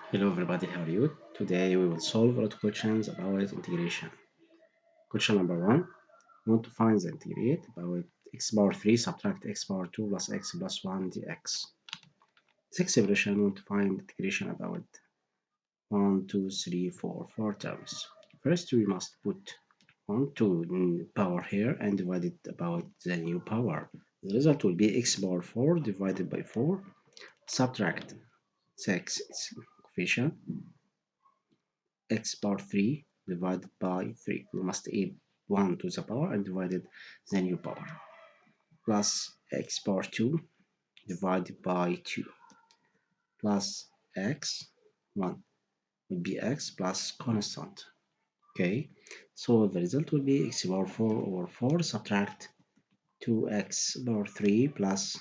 Hello everybody, how are you? Today we will solve a lot of questions about integration. Question number 1. We want to find the integrate about x power 3 subtract x power 2 plus x plus 1 dx. This expression we want to find integration about 1, 2, 3, 4, 4 terms. First we must put 1 to power here and divide it about the new power. The result will be x power 4 divided by 4 subtract 6 its coefficient x power 3 divided by 3. We must add 1 to the power and divided the new power. Plus x power 2 divided by 2. Plus x 1 will be x plus constant. Okay, so the result will be x power 4 over 4 subtract 2x power 3 plus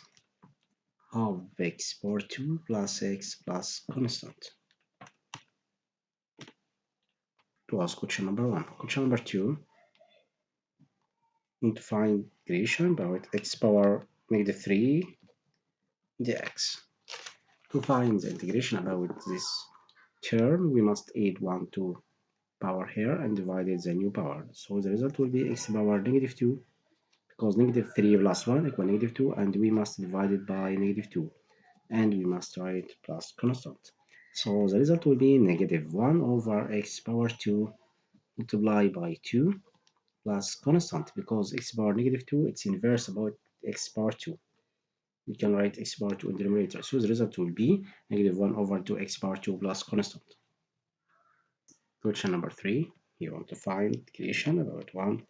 half x power 2 plus x plus constant. That was question number 1. Question number 2. Need to find integration about x power negative 3 dx. To find the integration about this term, we must add 1 to power here and divide the new power. So the result will be x power negative 2 because negative 3 plus 1 equal negative 2 and we must divide it by negative 2 and we must write plus constant. So the result will be negative 1 over x power 2 multiplied by 2 plus constant because x power negative 2 it's inverse about x power 2. We can write x power 2 in the numerator. So the result will be negative 1 over 2x power 2 plus constant. Question number 3. You want to find integration about 1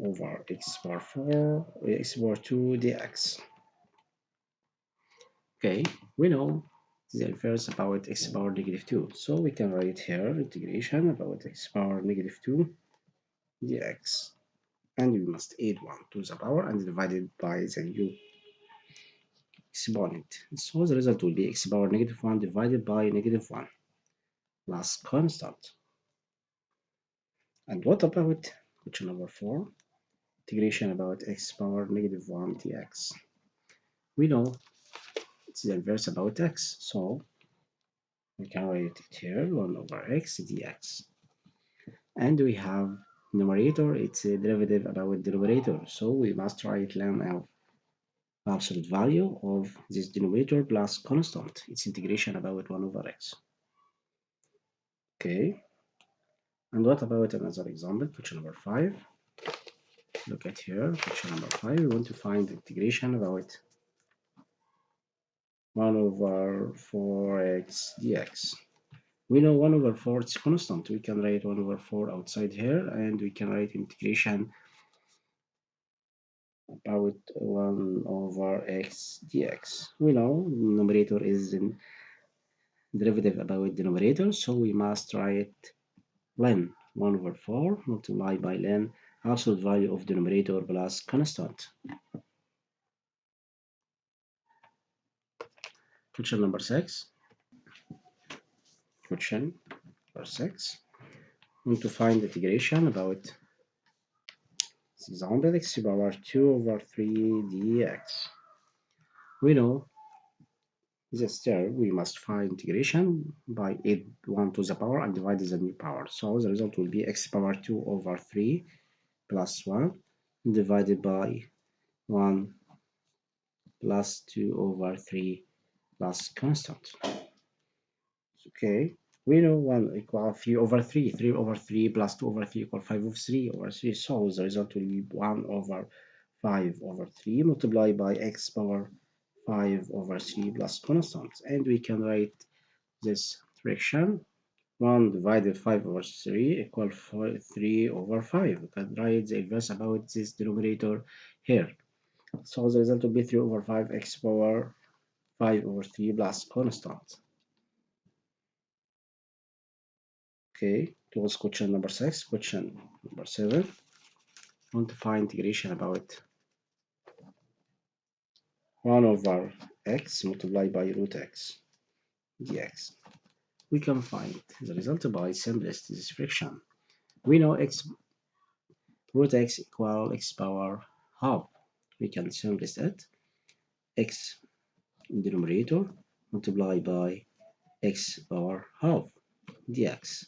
over x power 4 x power 2 dx. Okay, we know the inverse about x power negative 2. So we can write here integration about x power negative 2 dx. And we must add 1 to the power and divide it by the new exponent. So the result will be x power negative 1 divided by negative 1 plus constant. And what about question number 4? Integration about x power negative 1 dx. We know it's the inverse about x, so we can write it here 1 over x dx. And we have numerator, it's a derivative about denominator, so we must write ln of absolute value of this denominator plus constant. It's integration about 1 over x. Okay. And what about another example, question number 5? Look at here, question number 5. We want to find integration about 1 over 4x dx. We know 1 over 4 is constant. We can write 1 over 4 outside here, and we can write integration about 1 over x dx. We know numerator is in derivative about denominator, so we must write ln 1 over 4 multiplied by ln absolute value of denominator plus constant. Question number 6. Question number 6. We want to find integration about this example x power 2 over 3 dx. We know this term we must find integration by add 1 to the power and divide the new power. So the result will be x power 2 over 3 plus 1 divided by 1 plus 2 over 3 plus constant. Okay, we know 1 equal 3 over 3. 3 over 3 plus 2 over 3 equal 5 over 3 over 3. So the result will be 1 over 5 over 3 multiplied by x power 5 over 3 plus constant. And we can write this fraction 1 divided 5 over 3 equal 3 over 5. We can write the inverse about this denominator here. So the result will be 3 over 5 x power 5 over 3 plus constant. Okay, that was question number 6. Question number 7. I want to find integration about 1 over x multiplied by root x dx. We can find the result by simplest this fraction. We know x root x equal x power half. We can simplest it. X in denominator multiplied by x power half dx.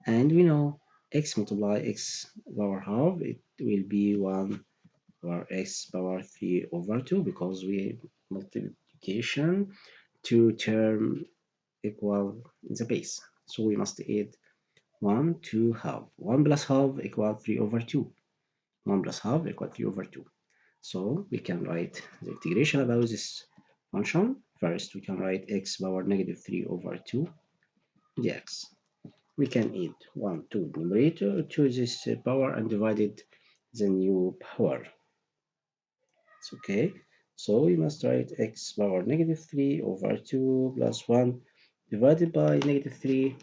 And we know x multiply x power half, it will be 1 over x power 3 over 2 because we multiplication to term equal the base. So we must add 1 to half. 1 plus half equal 3 over 2. 1 plus half equal 3 over 2. So we can write the integration about this function. First, we can write x power negative 3 over 2 dx. We can add 1 to the numerator to this power and divided the new power. It's okay. So we must write x power negative 3 over 2 plus 1 divided by negative 3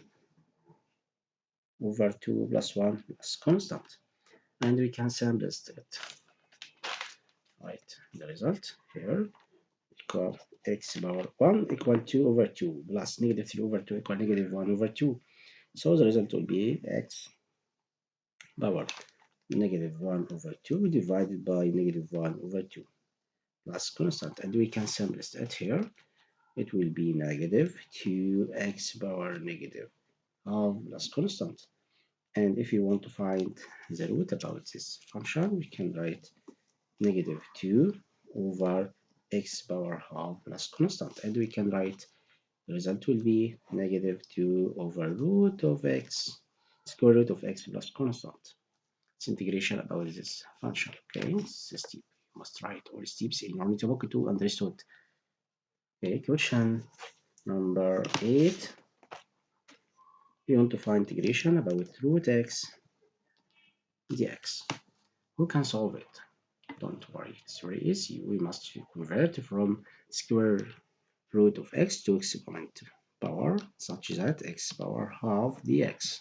over 2 plus 1 plus constant. And we can simplify it. Right, the result here equal x power 1 equal 2 over 2 plus negative 3 over 2 equal negative 1 over 2. So the result will be x power negative 1 over 2 divided by negative 1 over 2 plus constant. And we can simplify it here. It will be negative 2x power negative half plus constant. And if you want to find the root about this function, we can write negative 2 over x power half plus constant. And we can write the result will be negative 2 over root of x, square root of x plus constant. It's integration about this function. Okay, this step. You must write all steps in your notebook to understood. Okay, question number 8. We want to find integration about root x dx. Who can solve it? Don't worry, it's very easy. We must convert from square root of x to exponent power, such that x power half dx.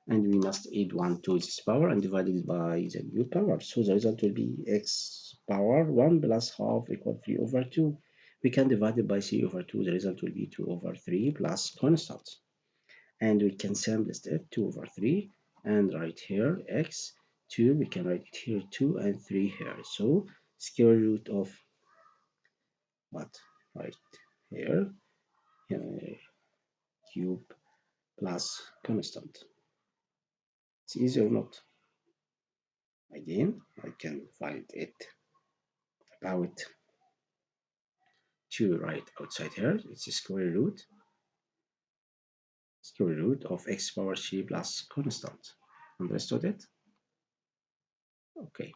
And we must add 1 to this power and divide it by the new power. So the result will be x power 1 plus half equal 3 over 2. We can divide it by 3 over 2. The result will be 2 over 3 plus constant. And we can simplify it 2 over 3 and write here x 2. We can write it here 2 and 3 here. So square root of what? Right here cube plus constant. It's easy or not? Again, I can find it about to right outside here. It's a square root of x power 3 plus constant. Understood it? Okay.